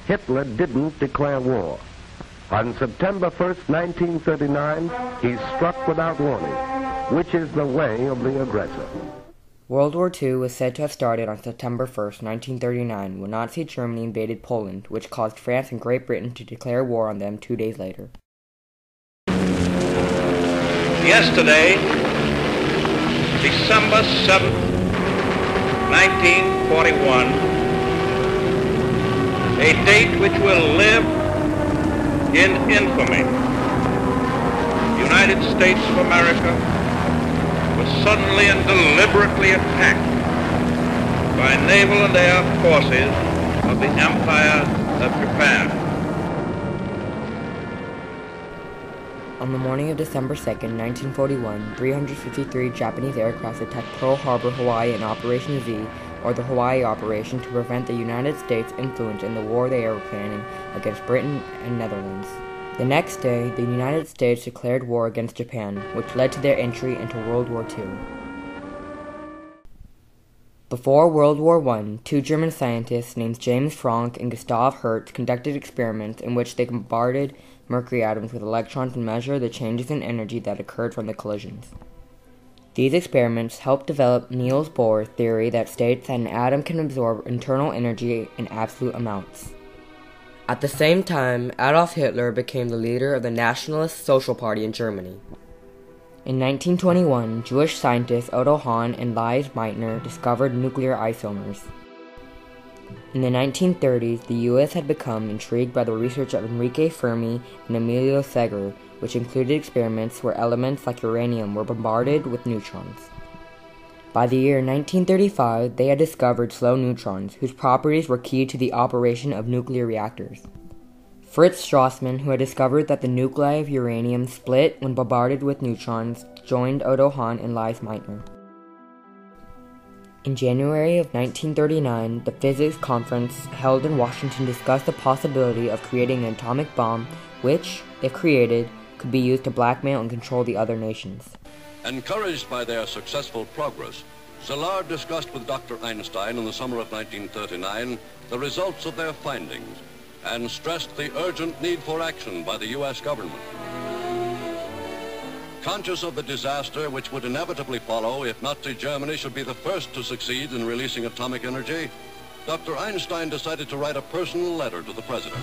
Hitler didn't declare war. On September 1st, 1939, he struck without warning, which is the way of the aggressor. World War II was said to have started on September 1st, 1939, when Nazi Germany invaded Poland, which caused France and Great Britain to declare war on them 2 days later. Yesterday, December 7th, 1941, a date which will live in infamy. The United States of America was suddenly and deliberately attacked by naval and air forces of the Empire of Japan. On the morning of December 2nd, 1941, 353 Japanese aircraft attacked Pearl Harbor, Hawaii in Operation Z, or the Hawaii Operation, to prevent the United States' influence in the war they were planning against Britain and Netherlands. The next day, the United States declared war against Japan, which led to their entry into World War II. Before World War I, 2 German scientists named James Franck and Gustav Hertz conducted experiments in which they bombarded mercury atoms with electrons and measured the changes in energy that occurred from the collisions. These experiments helped develop Niels Bohr's theory that states that an atom can absorb internal energy in absolute amounts. At the same time, Adolf Hitler became the leader of the Nationalist Social Party in Germany. In 1921, Jewish scientists Otto Hahn and Lise Meitner discovered nuclear isomers. In the 1930s, the U.S. had become intrigued by the research of Enrique Fermi and Emilio Seger, which included experiments where elements like uranium were bombarded with neutrons. By the year 1935, they had discovered slow neutrons, whose properties were key to the operation of nuclear reactors. Fritz Strassmann, who had discovered that the nuclei of uranium split when bombarded with neutrons, joined Otto Hahn and Lise Meitner. In January of 1939, the physics conference held in Washington discussed the possibility of creating an atomic bomb which, if created, could be used to blackmail and control the other nations. Encouraged by their successful progress, Szilard discussed with Dr. Einstein in the summer of 1939 the results of their findings and stressed the urgent need for action by the U.S. government. Conscious of the disaster which would inevitably follow if Nazi Germany should be the first to succeed in releasing atomic energy, Dr. Einstein decided to write a personal letter to the president.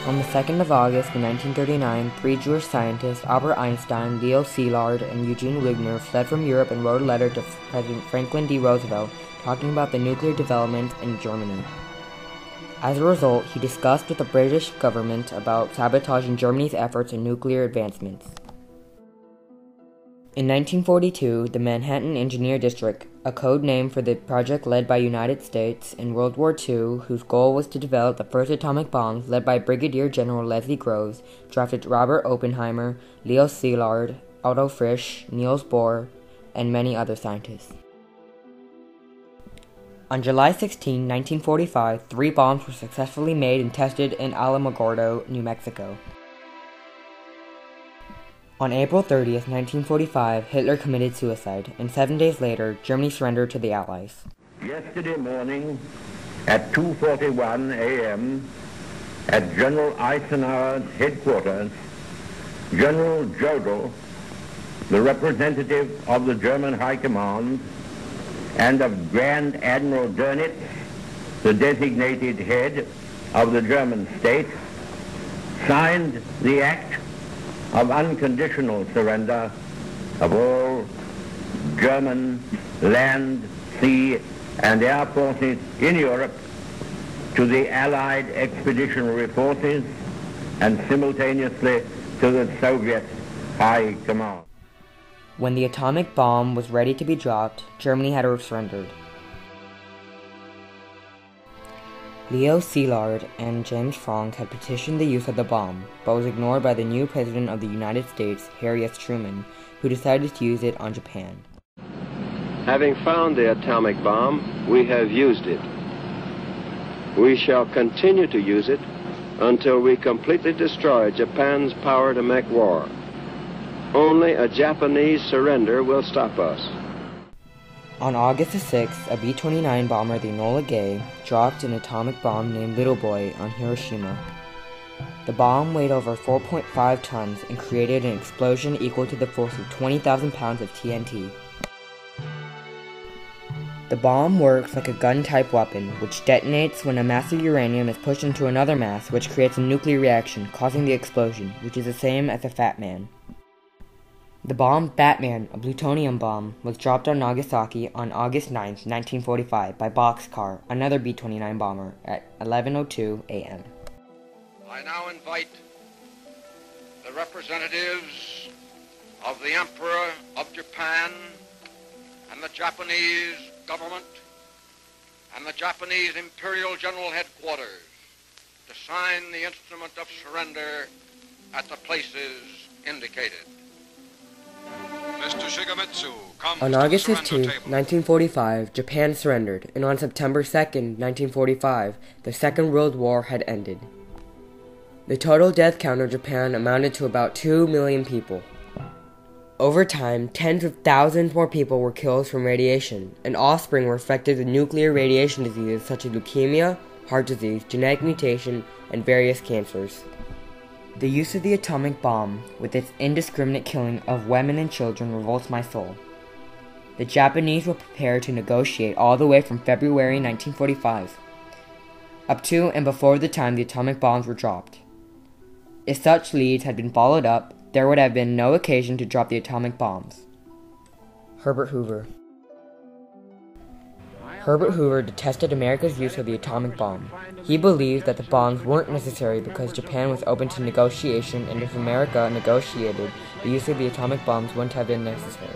On the 2nd of August in 1939, 3 Jewish scientists, Albert Einstein, Leo Szilard, and Eugene Wigner, fled from Europe and wrote a letter to President Franklin D. Roosevelt talking about the nuclear developments in Germany. As a result, he discussed with the British government about sabotaging Germany's efforts in nuclear advancements. In 1942, the Manhattan Engineer District, a code name for the project led by United States in World War II, whose goal was to develop the first atomic bombs, led by Brigadier General Leslie Groves, drafted Robert Oppenheimer, Leo Szilard, Otto Frisch, Niels Bohr, and many other scientists. On July 16, 1945, 3 bombs were successfully made and tested in Alamogordo, New Mexico. On April 30, 1945, Hitler committed suicide, and 7 days later, Germany surrendered to the Allies. Yesterday morning, at 2:41 a.m., at General Eisenhower's headquarters, General Jodl, the representative of the German High Command, and of Grand Admiral Dönitz, the designated head of the German state, signed the act of unconditional surrender of all German land, sea, and air forces in Europe to the Allied Expeditionary Forces and simultaneously to the Soviet High Command. When the atomic bomb was ready to be dropped, Germany had surrendered. Leo Szilard and James Franck had petitioned the use of the bomb, but was ignored by the new President of the United States, Harry S. Truman, who decided to use it on Japan. Having found the atomic bomb, we have used it. We shall continue to use it until we completely destroy Japan's power to make war. Only a Japanese surrender will stop us. On August 6th, a B-29 bomber, the Enola Gay, dropped an atomic bomb named Little Boy on Hiroshima. The bomb weighed over 4.5 tons and created an explosion equal to the force of 20,000 pounds of TNT. The bomb works like a gun-type weapon, which detonates when a mass of uranium is pushed into another mass, which creates a nuclear reaction, causing the explosion, which is the same as a Fat Man. The bomb Batman, a plutonium bomb, was dropped on Nagasaki on August 9, 1945, by Boxcar, another B-29 bomber, at 11:02 a.m. I now invite the representatives of the Emperor of Japan and the Japanese government and the Japanese Imperial General Headquarters to sign the instrument of surrender at the places indicated. Mr. Shigemitsu comes On August to the 15, surrender table. 1945, Japan surrendered, and on September 2, 1945, the Second World War had ended. The total death count of Japan amounted to about 2 million people. Over time, tens of thousands more people were killed from radiation, and offspring were affected with nuclear radiation diseases such as leukemia, heart disease, genetic mutation, and various cancers. The use of the atomic bomb, with its indiscriminate killing of women and children, revolts my soul. The Japanese were prepared to negotiate all the way from February 1945, up to and before the time the atomic bombs were dropped. If such leads had been followed up, there would have been no occasion to drop the atomic bombs. Herbert Hoover. Herbert Hoover detested America's use of the atomic bomb. He believed that the bombs weren't necessary because Japan was open to negotiation, and if America negotiated, the use of the atomic bombs wouldn't have been necessary.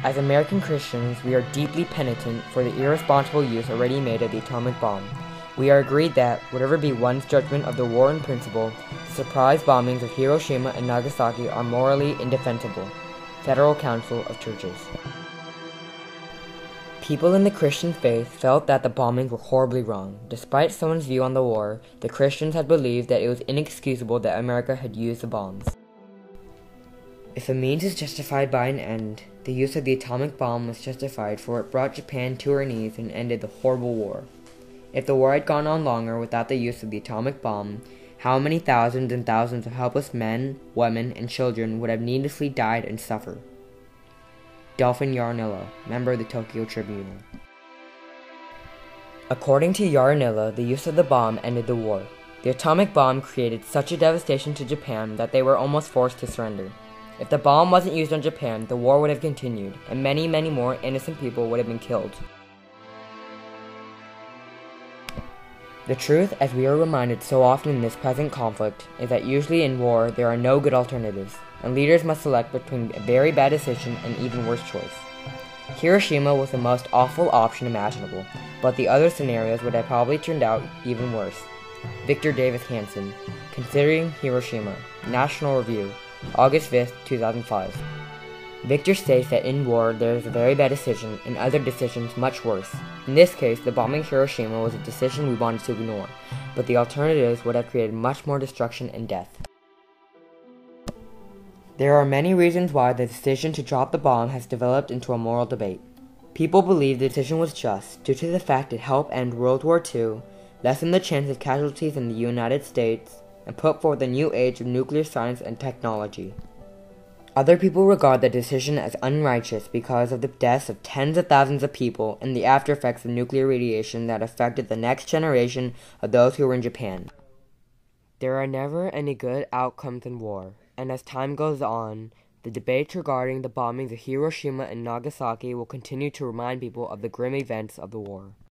As American Christians, we are deeply penitent for the irresponsible use already made of the atomic bomb. We are agreed that, whatever be one's judgment of the war in principle, the surprise bombings of Hiroshima and Nagasaki are morally indefensible. Federal Council of Churches. People in the Christian faith felt that the bombings were horribly wrong. Despite someone's view on the war, the Christians had believed that it was inexcusable that America had used the bombs. If a means is justified by an end, the use of the atomic bomb was justified, for it brought Japan to her knees and ended the horrible war. If the war had gone on longer without the use of the atomic bomb, how many thousands and thousands of helpless men, women, and children would have needlessly died and suffered? Delphin Yarnilla, member of the Tokyo Tribune. According to Yarnilla, the use of the bomb ended the war. The atomic bomb created such a devastation to Japan that they were almost forced to surrender. If the bomb wasn't used on Japan, the war would have continued, and many, many more innocent people would have been killed. The truth, as we are reminded so often in this present conflict, is that usually in war there are no good alternatives, and leaders must select between a very bad decision and an even worse choice. Hiroshima was the most awful option imaginable, but the other scenarios would have probably turned out even worse. Victor Davis Hanson, Considering Hiroshima, National Review, August 5, 2005. Victor states that in war there is a very bad decision and other decisions much worse. In this case, the bombing Hiroshima was a decision we wanted to ignore, but the alternatives would have created much more destruction and death. There are many reasons why the decision to drop the bomb has developed into a moral debate. People believe the decision was just due to the fact it helped end World War II, lessen the chance of casualties in the United States, and put forth a new age of nuclear science and technology. Other people regard the decision as unrighteous because of the deaths of tens of thousands of people and the after effects of nuclear radiation that affected the next generation of those who were in Japan. There are never any good outcomes in war, and as time goes on, the debates regarding the bombings of Hiroshima and Nagasaki will continue to remind people of the grim events of the war.